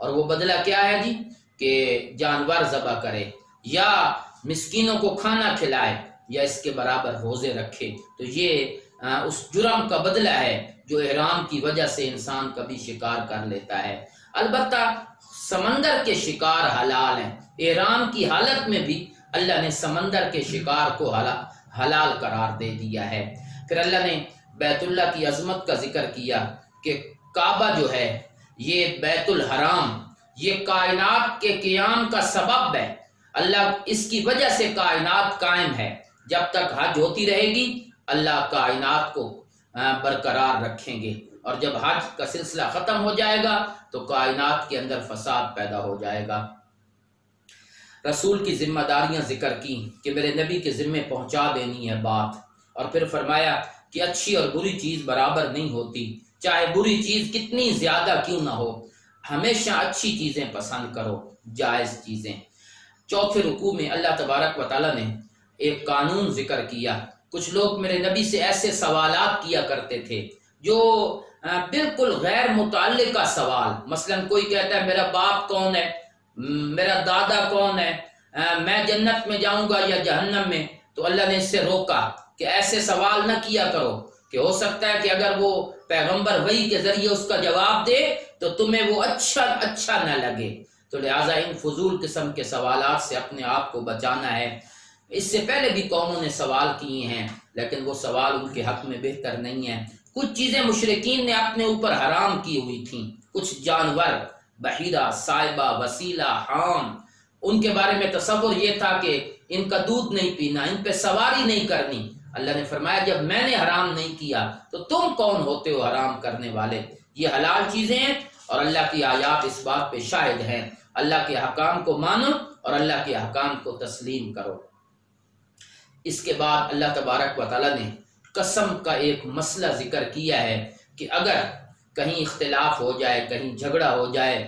اور وہ بدلہ کیا ہے جی؟ کہ جانور ذبح کرے یا مسکینوں کو کھانا کھلائے یا اس کے برابر روزے رکھے، تو یہ اس جرم کا بدلہ ہے جو احرام کی وجہ سے انسان کبھی شکار کر لیتا ہے۔ البتہ سمندر کے شکار حلال ہیں، احرام کی حالت میں بھی اللہ نے سمندر کے شکار کو حلال قرار دے دیا ہے۔ پھر اللہ نے بیت اللہ کی عظمت کا ذکر کیا کہ کعبہ جو ہے یہ بیت الحرام، یہ کائنات کے قیام کا سبب ہے۔ اللہ اس کی وجہ سے کائنات قائم ہے، جب تک حج ہوتی رہے گی اللہ کائنات کو برقرار رکھیں گے، اور جب حج کا سلسلہ ختم ہو جائے گا تو کائنات کے اندر فساد پیدا ہو جائے گا۔ رسول کی ذمہ داریاں ذکر کی کہ میرے نبی کے ذمے پہنچا دینی ہے بات، اور پھر فرمایا کہ اچھی اور بری چیز برابر نہیں ہوتی، چاہے بری چیز کتنی زیادہ کیوں نہ ہو، ہمیشہ اچھی چیزیں پسند کرو، جائز چیزیں۔ چوتھے رکوع میں اللہ تبارک و تعالیٰ نے ایک قانون ذکر کیا۔ کچھ لوگ میرے نبی سے ایسے سوالات کیا کرتے تھے جو بالکل غیر متعلقہ سوال، مثلا کوئی کہتا ہے میرا باپ کون ہے، میرا دادا کون ہے، میں جنت میں جاؤں گا یا جہنم میں، تو اللہ نے اس سے روکا کہ ایسے سوال نہ کیا کرو، کہ ہو سکتا ہے کہ اگر وہ پیغمبر وحی کے ذریعے اس کا جواب دے تو تمہیں وہ اچھا نہ لگے، تو لہٰذا ان فضول قسم کے سوالات سے اپنے آپ کو بچانا ہے۔ اس سے پہلے بھی قوموں نے سوال کیے ہیں لیکن وہ سوال ان کے حق میں بہتر نہیں ہیں۔ کچھ چیزیں مشرکین نے اپنے اوپر حرام کی ہوئی تھیں، کچھ جانور، بحیرہ، سائبہ، وسیلہ، حام، ان کے بارے میں تصور یہ تھا کہ ان کا دودھ نہیں پینا، ان پہ سواری نہیں کرنی۔ اللہ نے فرمایا جب میں نے حرام نہیں کیا تو تم کون ہوتے ہو حرام کرنے والے؟ یہ حلال چیزیں ہیں اور اللہ کی آیات اس بات پہ شاہد ہیں۔ اللہ کے حکام کو مانو اور اللہ کے حکام کو تسلیم کرو۔ اس کے بعد اللہ تبارک و تعالیٰ نے قسم کا ایک مسئلہ ذکر کیا ہے کہ اگر کہیں اختلاف ہو جائے، کہیں جھگڑا ہو جائے،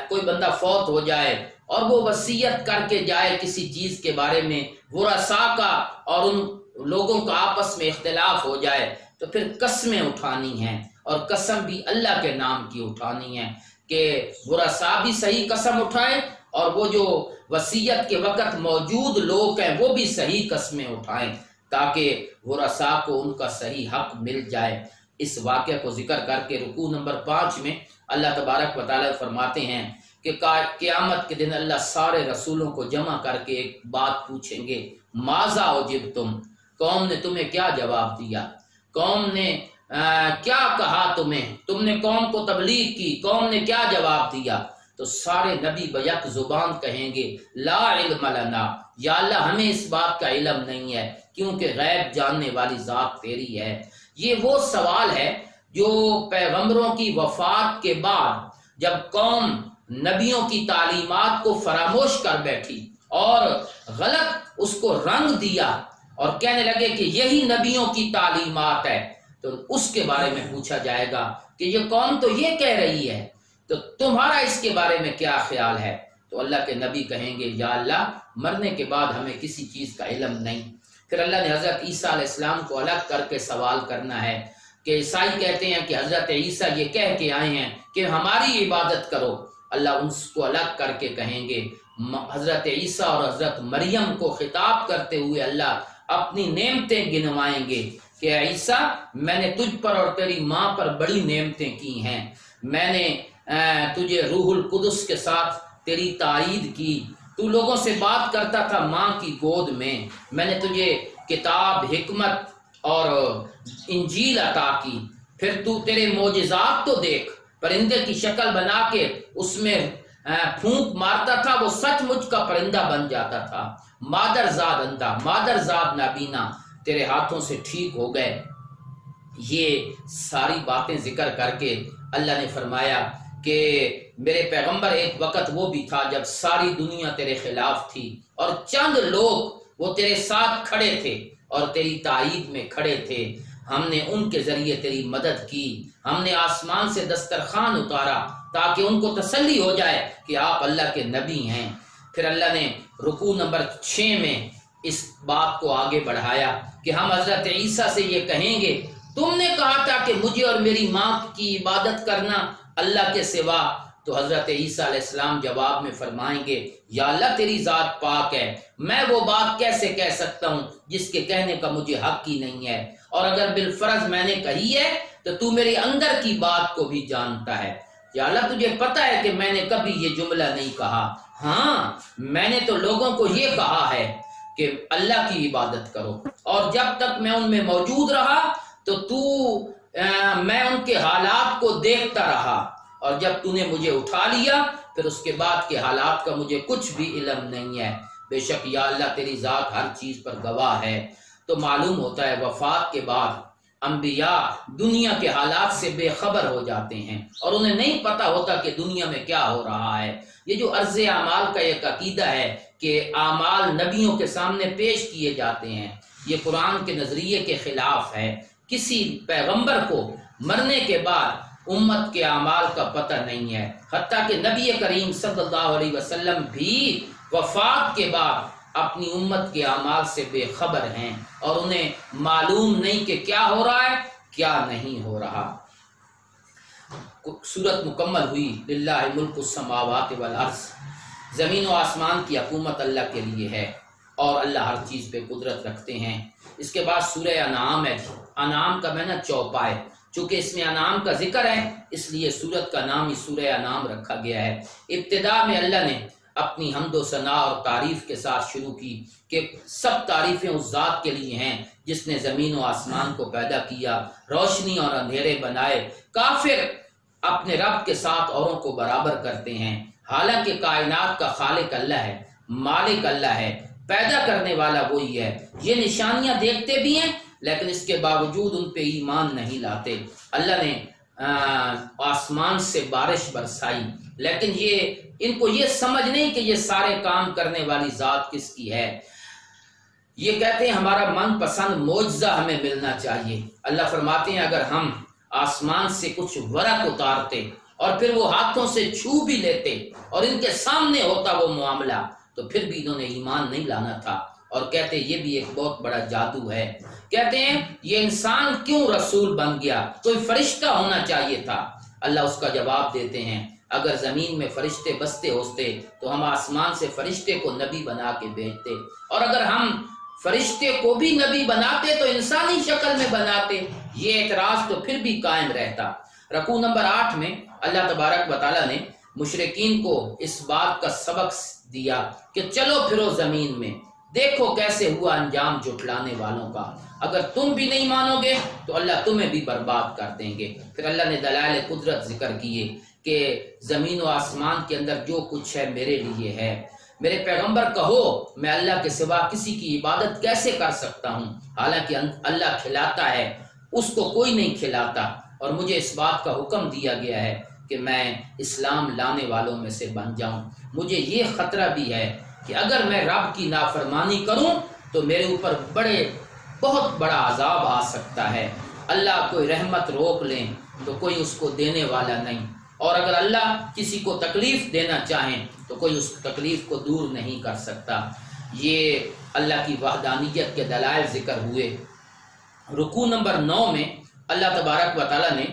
کوئی بندہ فوت ہو جائے اور وہ وصیت کر کے جائے کسی چیز کے بارے میں، ورثاء کا اور ان لوگوں کا آپس میں اختلاف ہو جائے، تو پھر قسمیں اٹھانی ہیں، اور قسم بھی اللہ کے نام کی اٹھانی ہے کہ ورثاء بھی صحیح قسم اٹھائیں اور وہ جو وصیت کے وقت موجود لوگ ہیں وہ بھی صحیح قسمیں اٹھائیں تاکہ ورثاء کو ان کا صحیح حق مل جائے۔ اس واقعہ کو ذکر کر کے رکوع نمبر 5 میں اللہ تبارک و تعالیٰ فرماتے ہیں کہ قیامت کے دن اللہ سارے رسولوں کو جمع کر کے ایک بات پوچھیں گے، ماذا اجبتم، قوم نے تمہیں کیا جواب دیا، قوم نے کیا کہا تمہیں، تم نے قوم کو تبلیغ کی، قوم نے کیا جواب دیا؟ تو سارے نبی بیک زبان کہیں گے لا علم لنا، یا اللہ ہمیں اس بات کا علم نہیں ہے کیونکہ غیب جاننے والی ذات تیری ہے۔ یہ وہ سوال ہے جو پیغمبروں کی وفات کے بعد جب قوم نبیوں کی تعلیمات کو فراموش کر بیٹھی اور غلط اس کو رنگ دیا اور کہنے لگے کہ یہی نبیوں کی تعلیمات ہے، تو اس کے بارے میں پوچھا جائے گا کہ یہ قوم تو یہ کہہ رہی ہے، تو تمہارا اس کے بارے میں کیا خیال ہے؟ تو اللہ کے نبی کہیں گے یا اللہ مرنے کے بعد ہمیں کسی چیز کا علم نہیں۔ پھر اللہ نے حضرت عیسیٰ علیہ السلام کو الگ کر کے سوال کرنا ہے کہ عیسائی کہتے ہیں کہ حضرت عیسیٰ یہ کہہ کے آئے ہیں کہ ہماری عبادت کرو، اللہ ان کو الگ کر کے کہیں گے۔ حضرت عیسیٰ اور حضرت مریم کو خطاب کرتے ہوئے اللہ اپنی نعمتیں گنوائیں گے کہ عیسیٰ میں نے تجھ پر اور تیری ماں پر بڑی نعمتیں کی ہیں، میں نے تجھے روح القدس کے ساتھ تیری تائید کی، تو لوگوں سے بات کرتا تھا ماں کی گود میں نے تجھے کتاب، حکمت اور انجیل عطا کی، پھر تو تیرے معجزات تو دیکھ، پرندے کی شکل بنا کے اس میں پھونک مارتا تھا، وہ سچ مچ کا پرندہ بن جاتا تھا، مادر زاد اندھا، مادر زاد نابینا تیرے ہاتھوں سے ٹھیک ہو گئے۔ یہ ساری باتیں ذکر کر کے اللہ نے فرمایا کہ میرے پیغمبر ایک وقت وہ بھی تھا جب ساری دنیا تیرے خلاف تھی اور چند لوگ وہ تیرے ساتھ کھڑے تھے اور تیری تائید میں کھڑے تھے، ہم نے ان کے ذریعے تیری مدد کی، ہم نے آسمان سے دسترخوان اتارا تاکہ ان کو تسلی ہو جائے کہ آپ اللہ کے نبی ہیں۔ پھر اللہ نے رکوع نمبر 6 میں اس بات کو آگے بڑھایا کہ ہم حضرت عیسیٰ سے یہ کہیں گے تم نے کہا تھا کہ مجھے اور میری ماں کی عبادت کرنا اللہ کے سوا، تو حضرت عیسیٰ علیہ السلام جواب میں فرمائیں گے یا اللہ تیری ذات پاک ہے، میں وہ بات کیسے کہہ سکتا ہوں جس کے کہنے کا مجھے حق ہی نہیں ہے، اور اگر بالفرض میں نے کہی ہے تو تو میرے اندر کی بات کو بھی جانتا ہے، یا اللہ تجھے پتہ ہے کہ میں نے کبھی یہ جملہ نہیں کہا، ہاں میں نے تو لوگوں کو یہ کہا ہے کہ اللہ کی عبادت کرو، اور جب تک میں ان میں موجود رہا تو میں ان کے حالات کو دیکھتا رہا، اور جب تو نے مجھے اٹھا لیا پھر اس کے بعد کے حالات کا مجھے کچھ بھی علم نہیں ہے، بے شک یا اللہ تیری ذات ہر چیز پر گواہ ہے۔ تو معلوم ہوتا ہے وفات کے بعد انبیاء دنیا کے حالات سے بے خبر ہو جاتے ہیں اور انہیں نہیں پتا ہوتا کہ دنیا میں کیا ہو رہا ہے۔ یہ جو عرض اعمال کا ایک عقیدہ ہے کہ اعمال نبیوں کے سامنے پیش کیے جاتے ہیں، یہ قرآن کے نظریے کے خلاف ہے۔ کسی پیغمبر کو مرنے کے بعد امت کے اعمال کا پتہ نہیں ہے، حتیٰ کہ نبی کریم صلی اللہ علیہ وسلم بھی وفات کے بعد اپنی امت کے اعمال سے بے خبر ہیں اور انہیں معلوم نہیں کہ کیا ہو رہا ہے کیا نہیں ہو رہا۔ سورت مکمل ہوئی للہ ملک السماوات والارض، زمین و آسمان کی حکومت اللہ کے لیے ہے اور اللہ ہر چیز پہ قدرت رکھتے ہیں۔ اس کے بعد سورہ انعام ہے، انعام کا معنی چوپائے، چونکہ اس میں انعام کا ذکر ہے اس لیے سورت کا نام ہی سورہ انعام رکھا گیا ہے۔ ابتدا میں اللہ نے اپنی حمد و ثناء اور تعریف کے ساتھ شروع کی کہ سب تعریفیں اس ذات کے لیے ہیں جس نے زمین و آسمان کو پیدا کیا، روشنی اور اندھیرے بنائے۔ کافر اپنے رب کے ساتھ اوروں کو برابر کرتے ہیں، حالانکہ کائنات کا خالق اللہ ہے، مالک اللہ ہے، پیدا کرنے والا وہی ہے۔ یہ نشانیاں دیکھتے بھی ہیں لیکن اس کے باوجود ان پہ ایمان نہیں لاتے۔ اللہ نے آسمان سے بارش برسائی لیکن ان کو یہ سمجھ نہیں کہ یہ سارے کام کرنے والی ذات کس کی ہے۔ یہ کہتے ہیں ہمارا من پسند معجزہ ہمیں ملنا چاہیے۔ اللہ فرماتے ہیں اگر ہم آسمان سے کچھ ورق اتارتے اور پھر وہ ہاتھوں سے چھو بھی لیتے اور ان کے سامنے ہوتا وہ معاملہ تو پھر بھی انہوں نے ایمان نہیں لانا تھا، اور کہتے یہ بھی ایک بہت بڑا جادو ہے۔ کہتے ہیں یہ انسان کیوں رسول بن گیا، کوئی فرشتہ ہونا چاہیے تھا۔ اللہ اس کا جواب دیتے ہیں اگر زمین میں فرشتے بستے ہوتے تو ہم آسمان سے فرشتے کو نبی بنا کے بھیجتے، اور اگر ہم فرشتے کو بھی نبی بناتے تو انسانی شکل میں بناتے، یہ اعتراض تو پھر بھی قائم رہتا۔ رکوع نمبر 8 میں اللہ تبارک و تعالیٰ نے مشرکین کو اس بات کا سبق دیا کہ چلو پھرو زمین میں، دیکھو کیسے ہوا انجام جھٹلانے والوں کا، اگر تم بھی نہیں مانو گے تو اللہ تمہیں بھی برباد کر دیں گے۔ پھر اللہ نے دلائل قدرت ذکر کیے کہ زمین و آسمان کے اندر جو کچھ ہے میرے لیے ہے۔ میرے پیغمبر کہو میں اللہ کے سوا کسی کی عبادت کیسے کر سکتا ہوں، حالانکہ اللہ کھلاتا ہے، اس کو کوئی نہیں کھلاتا، اور مجھے اس بات کا حکم دیا گیا ہے کہ میں اسلام لانے والوں میں سے بن جاؤں۔ مجھے یہ خطرہ بھی ہے کہ اگر میں رب کی نافرمانی کروں تو میرے اوپر بہت بڑا عذاب آ سکتا ہے۔ اللہ کوئی رحمت روک لیں تو کوئی اس کو دینے والا نہیں، اور اگر اللہ کسی کو تکلیف دینا چاہیں تو کوئی اس تکلیف کو دور نہیں کر سکتا۔ یہ اللہ کی وحدانیت کے دلائل ذکر ہوئے۔ رکوع نمبر 9 میں اللہ تبارک و تعالیٰ نے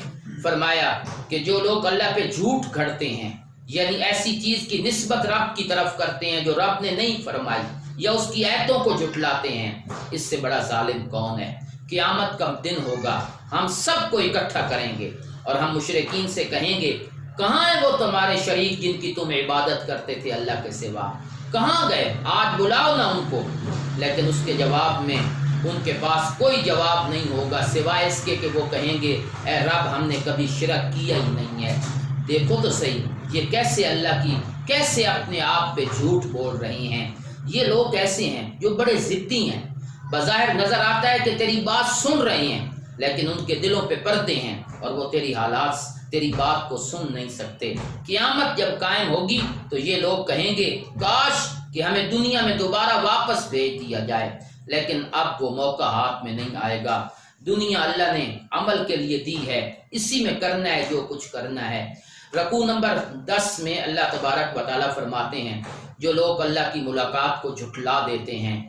فرمایا کہ جو لوگ اللہ پہ جھوٹ گھڑتے ہیں، یعنی ایسی چیز کی نسبت رب کی طرف کرتے ہیں جو رب نے نہیں فرمائی، یا اس کی آیتوں کو جھٹلاتے ہیں، اس سے بڑا ظالم کون ہے۔ قیامت کا دن ہوگا، ہم سب کو اکٹھا کریں گے اور ہم مشرکین سے کہیں گے کہاں ہیں وہ تمہارے شریک جن کی تم عبادت کرتے تھے اللہ کے سوا، کہاں گئے، آج بلاؤ نا ان کو۔ لیکن اس کے جواب میں ان کے پاس کوئی جواب نہیں ہوگا سوائے اس کے کہ وہ کہیں گے اے رب ہم نے کبھی شرک کیا ہی نہیں ہے۔ دیکھو تو صحیح یہ کیسے اللہ کی کیسے اپنے آپ پہ جھوٹ بول رہی ہیں۔ یہ لوگ ایسے ہیں جو بڑے ضدی ہیں، بظاہر نظر آتا ہے کہ تیری بات سن رہے ہیں لیکن ان کے دلوں پہ پردے ہیں اور وہ تیری بات کو سن نہیں سکتے۔ قیامت جب قائم ہوگی تو یہ لوگ کہیں گے کاش کہ ہمیں دنیا میں دوبارہ واپس بھیج دیا جائے، لیکن اب وہ موقع ہاتھ میں نہیں آئے گا۔ دنیا اللہ نے عمل کے لیے دی ہے، اسی میں کرنا ہے جو کچھ کرنا ہے۔ رکوع نمبر 10 میں اللہ تبارک و تعالیٰ فرماتے ہیں جو لوگ اللہ کی ملاقات کو جھٹلا دیتے ہیں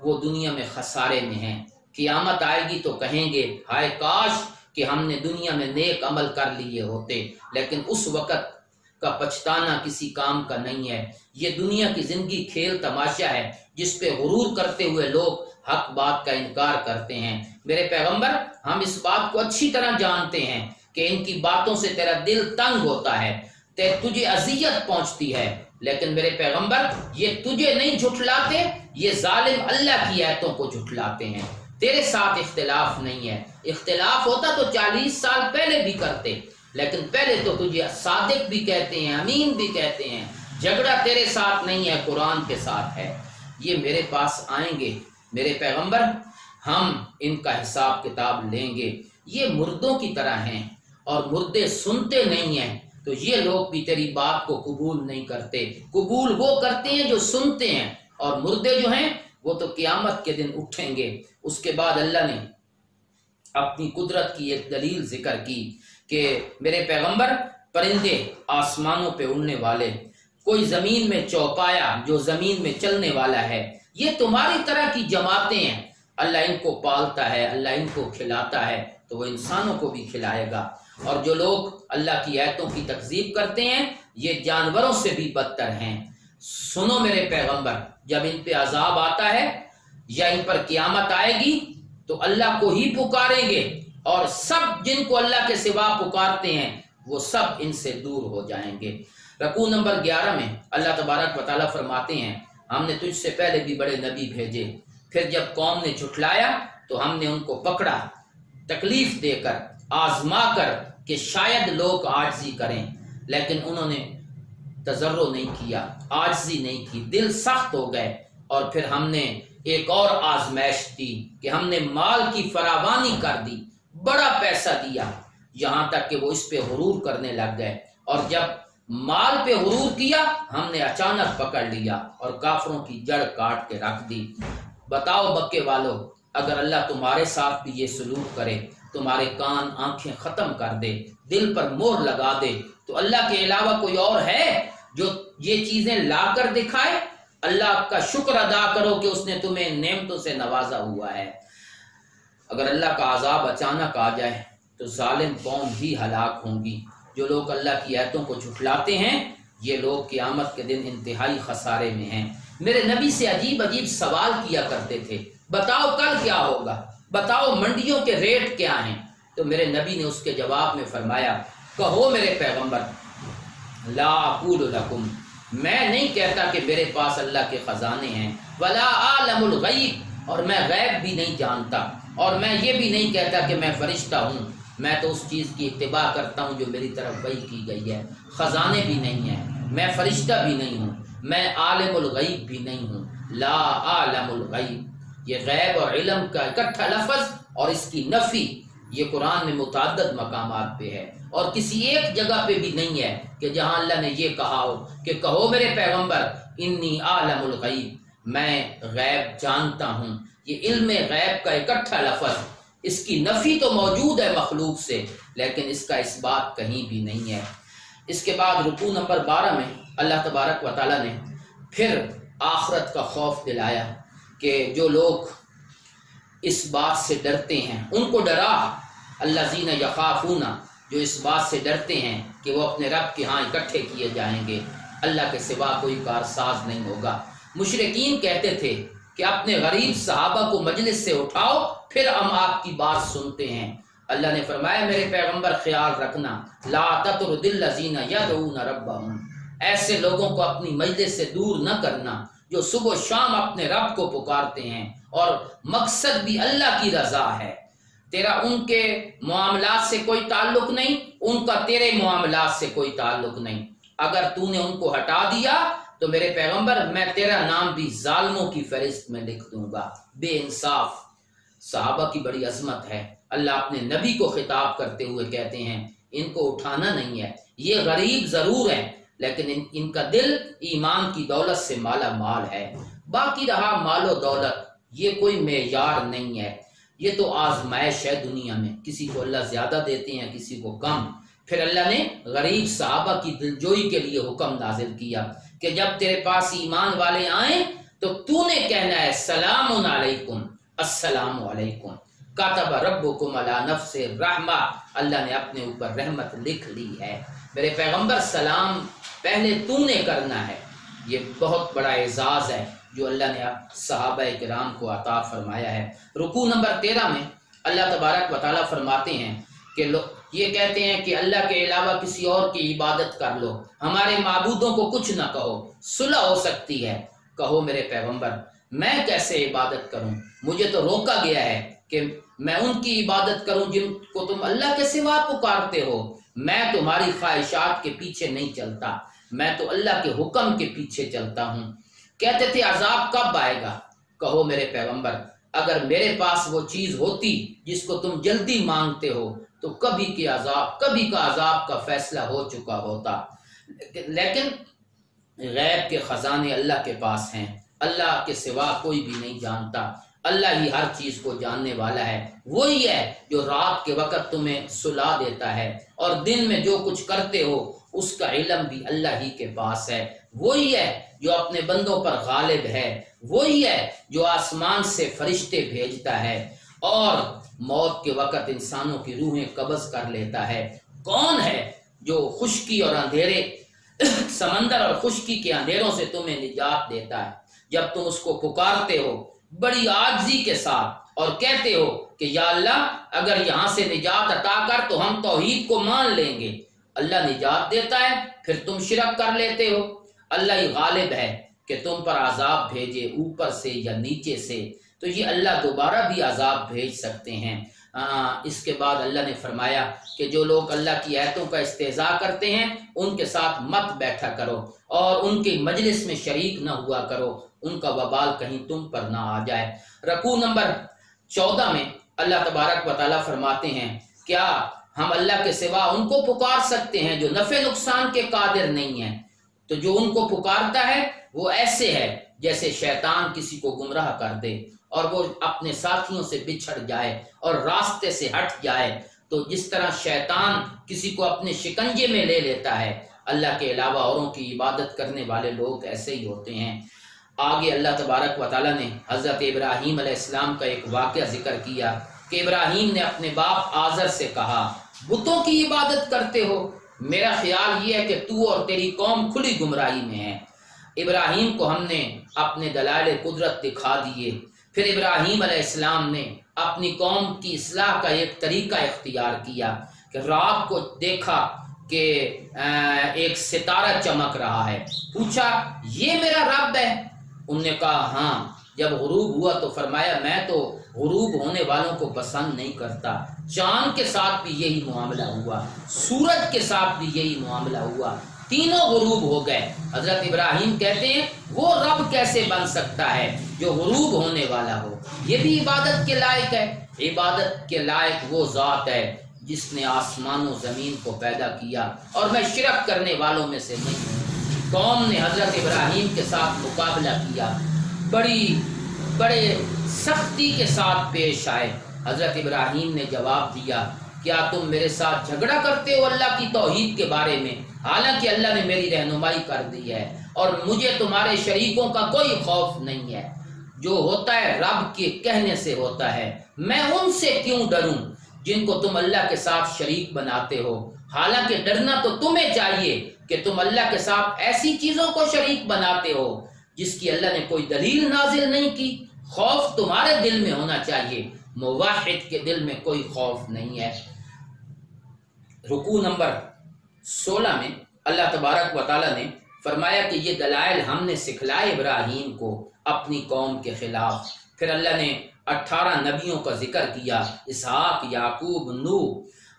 وہ دنیا میں خسارے میں ہیں۔ قیامت آئے گی تو کہیں گے ہائے کاش کہ ہم نے دنیا میں نیک عمل کر لیے ہوتے، لیکن اس وقت کا پچھتانا کسی کام کا نہیں ہے۔ یہ دنیا کی زندگی کھیل تماشا ہے جس پہ غرور کرتے ہوئے لوگ حق بات کا انکار کرتے ہیں۔ میرے پیغمبر، ہم اس بات کو اچھی طرح جانتے ہیں کہ ان کی باتوں سے تیرا دل تنگ ہوتا ہے، تجھے اذیت پہنچتی ہے، لیکن میرے پیغمبر یہ تجھے نہیں جھٹلاتے، یہ ظالم اللہ کی آیتوں کو جھٹلاتے ہیں۔ تیرے ساتھ اختلاف نہیں ہے، اختلاف ہوتا تو 40 سال پہلے بھی کرتے، لیکن پہلے تو تجھے صادق بھی کہتے ہیں، امین بھی کہتے ہیں۔ جھگڑا تیرے ساتھ نہیں ہے، قرآن کے ساتھ ہے۔ یہ میرے پاس آئیں گے میرے پیغمبر، ہم ان کا حساب کتاب لیں گے۔ یہ مردوں کی طرح ہیں اور مردے سنتے نہیں ہیں، تو یہ لوگ بھی تیری بات کو قبول نہیں کرتے۔ قبول وہ کرتے ہیں جو سنتے ہیں، اور مردے جو ہیں وہ تو قیامت کے دن اٹھیں گے۔ اس کے بعد اللہ نے اپنی قدرت کی ایک دلیل ذکر کی کہ میرے پیغمبر، پرندے آسمانوں پہ اڑنے والے، کوئی زمین میں چوپایا جو زمین میں چلنے والا ہے، یہ تمہاری طرح کی جماعتیں ہیں۔ اللہ ان کو پالتا ہے، اللہ ان کو کھلاتا ہے، تو وہ انسانوں کو بھی کھلائے گا۔ اور جو لوگ اللہ کی آیتوں کی تکذیب کرتے ہیں یہ جانوروں سے بھی بدتر ہیں۔ سنو میرے پیغمبر، جب ان پہ عذاب آتا ہے یا ان پر قیامت آئے گی تو اللہ کو ہی پکاریں گے، اور سب جن کو اللہ کے سوا پکارتے ہیں وہ سب ان سے دور ہو جائیں گے۔ رکوع نمبر 11 میں اللہ تبارک و تعالیٰ فرماتے ہیں، ہم نے تجھ سے پہلے بھی بڑے نبی بھیجے، پھر جب قوم نے جھٹلایا تو ہم نے ان کو پکڑا، تکلیف دے کر، آزما کر کہ شاید لوگ عاجزی کریں، لیکن انہوں نے تضرع نہیں کیا، عاجزی نہیں کی، دل سخت ہو گئے۔ اور پھر ہم نے ایک اور آزمائش دی کہ ہم نے مال کی فراوانی کر دی، بڑا پیسہ دیا، یہاں تک کہ وہ اس پہ غرور کرنے لگ گئے، اور جب مال پہ غرور کیا ہم نے اچانک پکڑ لیا اور کافروں کی جڑ کاٹ کے رکھ دی۔ بتاؤ مکے والو، اگر اللہ تمہارے ساتھ بھی یہ سلوک کرے، تمہارے کان آنکھیں ختم کر دے، دل پر مہر لگا دے، تو اللہ کے علاوہ کوئی اور ہے جو یہ چیزیں لا کر دکھائے؟ اللہ کا شکر ادا کرو کہ اس نے تمہیں نعمتوں سے نوازا ہوا ہے۔ اگر اللہ کا عذاب اچانک آ جائے تو ظالم قوم بھی ہلاک ہوں گی۔ جو لوگ اللہ کی آیتوں کو جھٹلاتے ہیں یہ لوگ قیامت کے دن انتہائی خسارے میں ہیں۔ میرے نبی سے عجیب عجیب سوال کیا کرتے تھے، بتاؤ کل کیا ہوگا، بتاؤ منڈیوں کے ریٹ کیا ہیں؟ تو میرے نبی نے اس کے جواب میں فرمایا، کہو میرے پیغمبر، لا اقول لکم، میں نہیں کہتا کہ میرے پاس اللہ کے خزانے ہیں، ولا عالم الغیب، اور میں غیب بھی نہیں جانتا، اور میں یہ بھی نہیں کہتا کہ میں فرشتہ ہوں، میں تو اس چیز کی اتباع کرتا ہوں جو میری طرف وحی کی گئی ہے۔ خزانے بھی نہیں ہیں، میں فرشتہ بھی نہیں ہوں، میں عالم الغیب بھی نہیں ہوں۔ لا عالم الغیب، یہ غیب اور علم کا اکٹھا لفظ اور اس کی نفی یہ قرآن میں متعدد مقامات پہ ہے، اور کسی ایک جگہ پہ بھی نہیں ہے کہ جہاں اللہ نے یہ کہا ہو کہ کہو میرے پیغمبر انی عالم الغیب، میں غیب جانتا ہوں۔ یہ علم غیب کا اکٹھا لفظ، اس کی نفی تو موجود ہے مخلوق سے، لیکن اس کا اس بات کہیں بھی نہیں ہے۔ اس کے بعد رکوع نمبر 12 میں اللہ تبارک و تعالیٰ نے پھر آخرت کا خوف دلایا کہ جو لوگ اس بات سے ڈرتے ہیں ان کو ڈرا، الذین یخافون، جو اس بات سے ڈرتے ہیں کہ وہ اپنے رب کے ہاں اکٹھے کیے جائیں گے، اللہ کے سوا کوئی کارساز نہیں ہوگا۔ مشرکین کہتے تھے کہ اپنے غریب صحابہ کو مجلس سے اٹھاؤ پھر ہم آپ کی بات سنتے ہیں۔ اللہ نے فرمایا میرے پیغمبر خیال رکھنا، لا تطرد الذین یدعون ربہم، ایسے لوگوں کو اپنی مجلس سے دور نہ کرنا جو صبح و شام اپنے رب کو پکارتے ہیں اور مقصد بھی اللہ کی رضا ہے۔ تیرا ان کے معاملات سے کوئی تعلق نہیں، ان کا تیرے معاملات سے کوئی تعلق نہیں۔ اگر تو نے ان کو ہٹا دیا تو میرے پیغمبر میں تیرا نام بھی ظالموں کی فہرست میں لکھ دوں گا۔ بے انصاف صحابہ کی بڑی عظمت ہے۔ اللہ اپنے نبی کو خطاب کرتے ہوئے کہتے ہیں ان کو اٹھانا نہیں ہے، یہ غریب ضرور ہیں لیکن ان کا دل ایمان کی دولت سے مالا مال ہے۔ باقی رہا مال و دولت، یہ کوئی معیار نہیں ہے، یہ تو آزمائش ہے دنیا میں، کسی کو اللہ زیادہ دیتے ہیں کسی کو کم۔ پھر اللہ نے غریب صحابہ کی دلجوئی کے لیے حکم نازل کیا کہ جب تیرے پاس ایمان والے آئیں تو تو نے کہنا ہے سلام علیکم، السلام علیکم، کاتب ربکم علی نفس الرحمہ، اللہ نے اپنے اوپر رحمت لکھ لی ہے۔ میرے پیغمبر سلام پہلے تو نے کرنا ہے۔ یہ بہت بڑا اعزاز ہے جو اللہ نے صحابہ کرام کو عطا فرمایا ہے۔ رکوع نمبر 13 میں اللہ تبارک و تعالیٰ فرماتے ہیں کہ یہ کہتے ہیں کہ اللہ کے علاوہ کسی اور کی عبادت کر لو، ہمارے معبودوں کو کچھ نہ کہو، صلح ہو سکتی ہے۔ کہو میرے پیغمبر میں کیسے عبادت کروں؟ مجھے تو روکا گیا ہے کہ میں ان کی عبادت کروں جن کو تم اللہ کے سوا پکارتے ہو۔ میں تمہاری خواہشات کے پیچھے نہیں چلتا، میں تو اللہ کے حکم کے پیچھے چلتا ہوں۔ کہتے تھے عذاب کب آئے گا؟ کہو میرے پیغمبر اگر میرے پاس وہ چیز ہوتی جس کو تم جلدی مانگتے ہو تو کبھی کا عذاب کا فیصلہ ہو چکا ہوتا، لیکن غیب کے خزانے اللہ کے پاس ہیں، اللہ کے سوا کوئی بھی نہیں جانتا، اللہ ہی ہر چیز کو جاننے والا ہے۔ وہی ہے جو رات کے وقت تمہیں سلا دیتا ہے اور دن میں جو کچھ کرتے ہو اس کا علم بھی اللہ ہی کے پاس ہے۔ وہی ہے جو اپنے بندوں پر غالب ہے، وہی ہے جو آسمان سے فرشتے بھیجتا ہے اور موت کے وقت انسانوں کی روحیں قبض کر لیتا ہے۔ کون ہے جو خشکی اور اندھیرے سمندر اور خشکی کے اندھیروں سے تمہیں نجات دیتا ہے جب تم اس کو پکارتے ہو بڑی عاجزی کے ساتھ اور کہتے ہو کہ یا اللہ اگر یہاں سے نجات عطا کر تو ہم توحید کو مان لیں گے۔ اللہ نجات دیتا ہے پھر تم شرک کر لیتے ہو۔ اللہ ہی غالب ہے کہ تم پر عذاب بھیجے اوپر سے یا نیچے سے، تو یہ اللہ دوبارہ بھی عذاب بھیج سکتے ہیں۔ اس کے بعد اللہ نے فرمایا کہ جو لوگ اللہ کی آیتوں کا استہزاء کرتے ہیں ان کے ساتھ مت بیٹھا کرو اور ان کی مجلس میں شریک نہ ہوا کرو، ان کا وبال کہیں تم پر نہ آ جائے۔ رکوع نمبر 14 میں اللہ تبارک و تعالیٰ فرماتے ہیں کیا ہم اللہ کے سوا ان کو پکار سکتے ہیں جو نفع نقصان کے قادر نہیں ہیں؟ تو جو ان کو پکارتا ہے وہ ایسے ہے جیسے شیطان کسی کو گمراہ کر دے اور وہ اپنے ساتھیوں سے بچھڑ جائے اور راستے سے ہٹ جائے، تو جس طرح شیطان کسی کو اپنے شکنجے میں لے لیتا ہے، اللہ کے علاوہ اوروں کی عبادت کرنے والے لوگ ایسے ہی ہوتے ہیں۔ آگے اللہ تبارک و تعالیٰ نے حضرت ابراہیم علیہ السلام کا ایک واقعہ ذکر کیا کہ ابراہیم نے اپنے باپ آزر سے کہا بتوں کی عبادت کرتے ہو، میرا خیال یہ ہے کہ تو اور تیری قوم کھلی گمراہی میں ہے۔ ابراہیم کو ہم نے اپنے دلائل قدرت دکھا دیے، پھر ابراہیم علیہ السلام نے اپنی قوم کی اصلاح کا ایک طریقہ اختیار کیا کہ رات کو دیکھا کہ ایک ستارہ چمک رہا ہے، پوچھا یہ میرا رب ہے؟ انہوں نے کہا ہاں۔ جب غروب ہوا تو فرمایا میں تو غروب ہونے والوں کو پسند نہیں کرتا۔ چاند کے ساتھ بھی یہی معاملہ ہوا، سورج کے ساتھ بھی یہی معاملہ ہوا، تینوں غروب ہو گئے۔ حضرت ابراہیم کہتے ہیں وہ رب کیسے بن سکتا ہے جو غروب ہونے والا ہو؟ یہ بھی عبادت کے لائق ہے۔ عبادت کے لائق وہ ذات ہے جس نے آسمان و زمین کو پیدا کیا، اور میں شرک کرنے والوں میں سے نہیں ہوں۔ قوم نے حضرت ابراہیم کے ساتھ مقابلہ کیا، بڑے سختی کے ساتھ پیش آئے۔ حضرت ابراہیم نے جواب دیا کیا تم میرے ساتھ جھگڑا کرتے ہو اللہ کی توحید کے بارے میں؟ حالانکہ اللہ نے میری رہنمائی کر دی ہے اور مجھے تمہارے شریکوں کا کوئی خوف نہیں ہے۔ جو ہوتا ہے رب کے کہنے سے ہوتا ہے، میں ان سے کیوں ڈروں جن کو تم اللہ کے ساتھ شریک بناتے ہو؟ حالانکہ ڈرنا تو تمہیں چاہیے کہ تم اللہ کے ساتھ ایسی چیزوں کو شریک بناتے ہو جس کی اللہ نے کوئی دلیل نازل نہیں کی۔ خوف تمہارے دل میں ہونا چاہیے، موحد کے دل میں کوئی خوف نہیں ہے۔ رکوع نمبر 16 میں اللہ تبارک و تعالیٰ نے فرمایا کہ یہ دلائل ہم نے سکھلائے ابراہیم کو اپنی قوم کے خلاف۔ پھر اللہ نے 18 نبیوں کا ذکر کیا، اسحاق، یعقوب، نوح،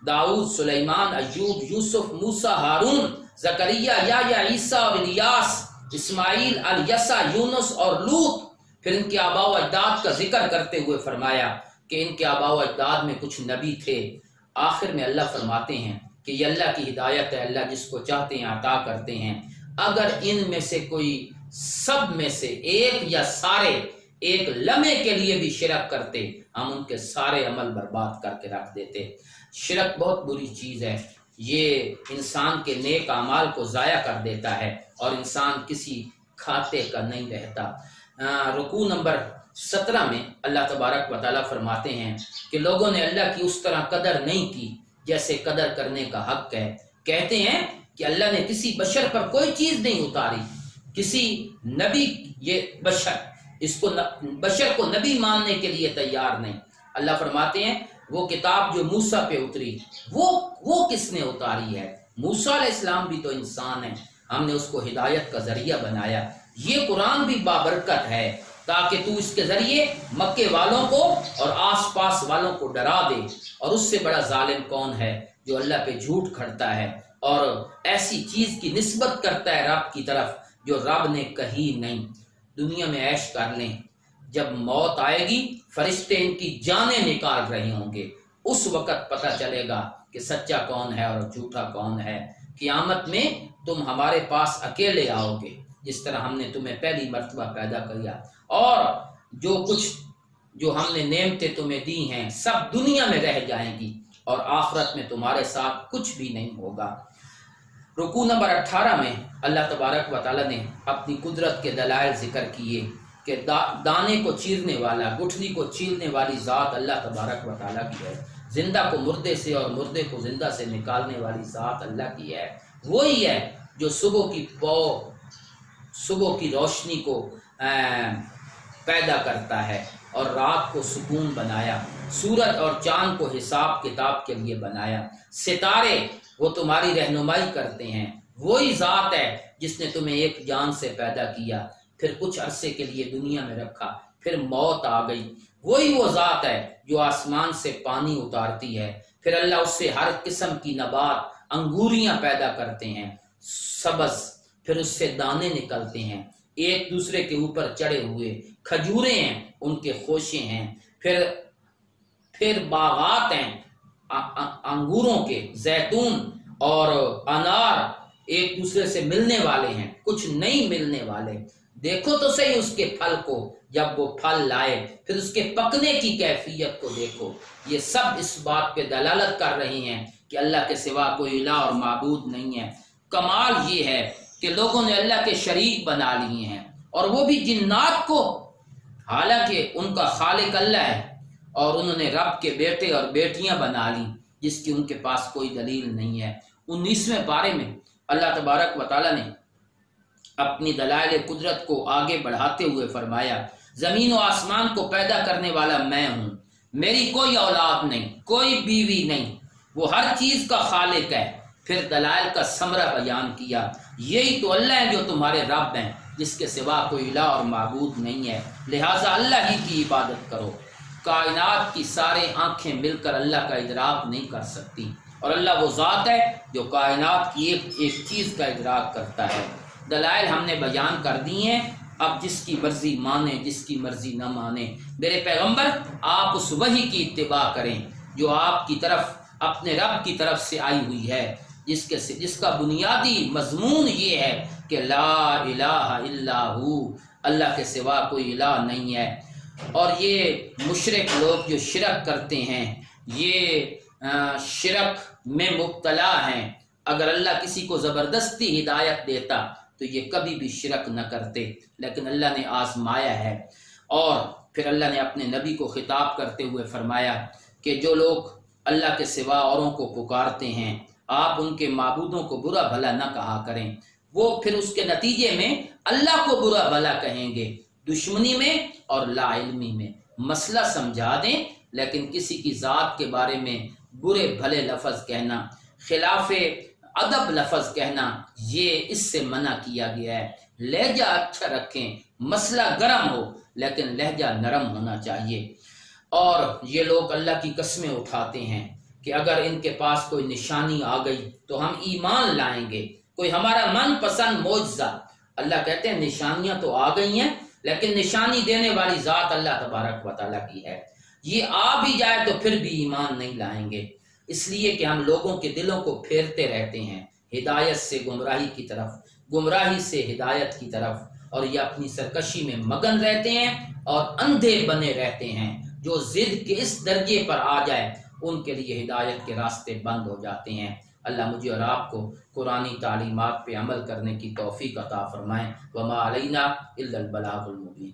داؤد، سلیمان، ایوب، یوسف، موسیٰ، ہارون، زکریا، یحییٰ، عیسیٰ اور الیاس، اسماعیل، الیسع، یونس اور لوط۔ پھر ان کے آباء و اجداد کا ذکر کرتے ہوئے فرمایا کہ ان کے آباء و اجداد میں کچھ نبی تھے۔ آخر میں اللہ فرماتے ہیں کہ یہ اللہ کی ہدایت ہے، اللہ جس کو چاہتے ہیں عطا کرتے ہیں۔ اگر ان میں سے کوئی سب میں سے ایک یا سارے ایک لمحے کے لیے بھی شرک کرتے، ہم ان کے سارے عمل برباد کر کے رکھ دیتے۔ شرک بہت بری چیز ہے، یہ انسان کے نیک اعمال کو ضائع کر دیتا ہے اور انسان کسی کھاتے کا نہیں رہتا۔ رکوع نمبر 17 میں اللہ تبارک و تعالیٰ فرماتے ہیں کہ لوگوں نے اللہ کی اس طرح قدر نہیں کی جیسے قدر کرنے کا حق ہے۔ کہتے ہیں کہ اللہ نے کسی بشر پر کوئی چیز نہیں اتاری، کسی نبی، یہ بشر، اس کو بشر کو نبی ماننے کے لیے تیار نہیں۔ اللہ فرماتے ہیں وہ کتاب جو موسیٰ پہ اتری وہ کس نے اتاری ہے؟ موسیٰ علیہ السلام بھی تو انسان ہے، ہم نے اس کو ہدایت کا ذریعہ بنایا۔ یہ قرآن بھی بابرکت ہے تاکہ تو اس کے ذریعے مکے والوں کو اور آس پاس والوں کو ڈرا دے۔ اور اس سے بڑا ظالم کون ہے جو اللہ پہ جھوٹ کھڑتا ہے اور ایسی چیز کی نسبت کرتا ہے رب کی طرف جو رب نے کہی نہیں۔ دنیا میں عیش کر لیں، جب موت آئے گی فرشتے ان کی جانیں نکال رہے ہوں گے، اس وقت پتہ چلے گا کہ سچا کون ہے اور جھوٹا کون ہے۔ قیامت میں تم ہمارے پاس اکیلے آؤ گے جس طرح ہم نے تمہیں پہلی مرتبہ پیدا کیا، اور جو کچھ جو ہم نے نعمتیں تمہیں دی ہیں سب دنیا میں رہ جائیں گی اور آخرت میں تمہارے ساتھ کچھ بھی نہیں ہوگا۔ رکوع نمبر 18 میں اللہ تبارک و تعالیٰ نے اپنی قدرت کے دلائل ذکر کیے کہ دانے کو چیرنے والا، گٹھلی کو چیرنے والی ذات اللہ تبارک و تعالیٰ کی ہے، زندہ کو مردے سے اور مردے کو زندہ سے نکالنے والی ذات اللہ کی ہے۔ وہی ہے جو صبح کی روشنی کو پیدا کرتا ہے اور رات کو سکون بنایا، سورج اور چاند کو حساب کتاب کے لیے بنایا، ستارے وہ تمہاری رہنمائی کرتے ہیں۔ وہی ذات ہے جس نے تمہیں ایک جان سے پیدا کیا، پھر کچھ عرصے کے لیے دنیا میں رکھا، پھر موت آ گئی۔ وہی وہ ذات ہے جو آسمان سے پانی اتارتی ہے، پھر اللہ اس سے ہر قسم کی نبات، انگوریاں پیدا کرتے ہیں سبز، پھر اس سے دانے نکلتے ہیں ایک دوسرے کے اوپر چڑھے ہوئے، کھجوریں ہیں ان کے خوشے ہیں، پھر باغات ہیں انگوروں کے، زیتون اور انار ایک دوسرے سے ملنے والے ہیں، کچھ نہیں ملنے والے۔ دیکھو تو صحیح اس کے پھل کو، جب وہ پھل لائے پھر اس کے پکنے کی کیفیت کو دیکھو۔ یہ سب اس بات پہ دلالت کر رہی ہیں کہ اللہ کے سوا کوئی الہ اور معبود نہیں ہے۔ کمال یہ ہے کہ لوگوں نے اللہ کے شریک بنا لیے ہیں، اور وہ بھی جنات کو، حالانکہ ان کا خالق اللہ ہے، اور انہوں نے رب کے بیٹے اور بیٹیاں بنا لی جس کی ان کے پاس کوئی دلیل نہیں ہے۔ 19ویں پارے میں اللہ تبارک و تعالیٰ نے اپنی دلائل قدرت کو آگے بڑھاتے ہوئے فرمایا، زمین و آسمان کو پیدا کرنے والا میں ہوں، میری کوئی اولاد نہیں، کوئی بیوی نہیں، وہ ہر چیز کا خالق ہے۔ پھر دلائل کا ثمرہ بیان کیا، یہی تو اللہ ہے جو تمہارے رب ہیں، جس کے سوا کوئی الہ اور معبود نہیں ہے، لہٰذا اللہ ہی کی عبادت کرو۔ کائنات کی سارے آنکھیں مل کر اللہ کا ادراک نہیں کر سکتی، اور اللہ وہ ذات ہے جو کائنات کی ایک چیز کا ادراک کرتا ہے۔ دلائل ہم نے بیان کر دی ہیں، اب جس کی مرضی مانے جس کی مرضی نہ مانے۔ میرے پیغمبر آپ اس وحی کی اتباع کریں جو آپ کی طرف اپنے رب کی طرف سے آئی ہوئی ہے، جس کا بنیادی مضمون یہ ہے کہ لا الہ الا ہو، اللہ کے سوا کوئی الہ نہیں ہے۔ اور یہ مشرک لوگ جو شرک کرتے ہیں یہ شرک میں مبتلا ہیں، اگر اللہ کسی کو زبردستی ہدایت دیتا تو یہ کبھی بھی شرک نہ کرتے، لیکن اللہ نے آزمایا ہے۔ اور پھر اللہ نے اپنے نبی کو خطاب کرتے ہوئے فرمایا کہ جو لوگ اللہ کے سوا اوروں کو پکارتے ہیں آپ ان کے معبودوں کو برا بھلا نہ کہا کریں، وہ پھر اس کے نتیجے میں اللہ کو برا بھلا کہیں گے، دشمنی میں اور لا علمی میں۔ مسئلہ سمجھا دیں، لیکن کسی کی ذات کے بارے میں برے بھلے لفظ کہنا، خلاف ادب لفظ کہنا، یہ اس سے منع کیا گیا ہے۔ لہجہ اچھا رکھیں، مسئلہ گرم ہو لیکن لہجہ نرم ہونا چاہیے۔ اور یہ لوگ اللہ کی قسمیں اٹھاتے ہیں کہ اگر ان کے پاس کوئی نشانی آ گئی تو ہم ایمان لائیں گے، کوئی ہمارا من پسند معجزہ۔ اللہ کہتے ہیں نشانیاں تو آ گئی ہیں لیکن نشانی دینے والی ذات اللہ تبارک و تعالیٰ کی ہے، یہ آ بھی جائے تو پھر بھی ایمان نہیں لائیں گے، اس لیے کہ ہم لوگوں کے دلوں کو پھیرتے رہتے ہیں ہدایت سے گمراہی کی طرف، گمراہی سے ہدایت کی طرف، اور یہ اپنی سرکشی میں مگن رہتے ہیں اور اندھے بنے رہتے ہیں۔ جو ضد کے اس درجے پر آ جائے ان کے لیے ہدایت کے راستے بند ہو جاتے ہیں۔ اللہ مجھے اور آپ کو قرآنی تعلیمات پہ عمل کرنے کی توفیق عطا فرمائیں۔ وما علینا الا البلاغ المبین۔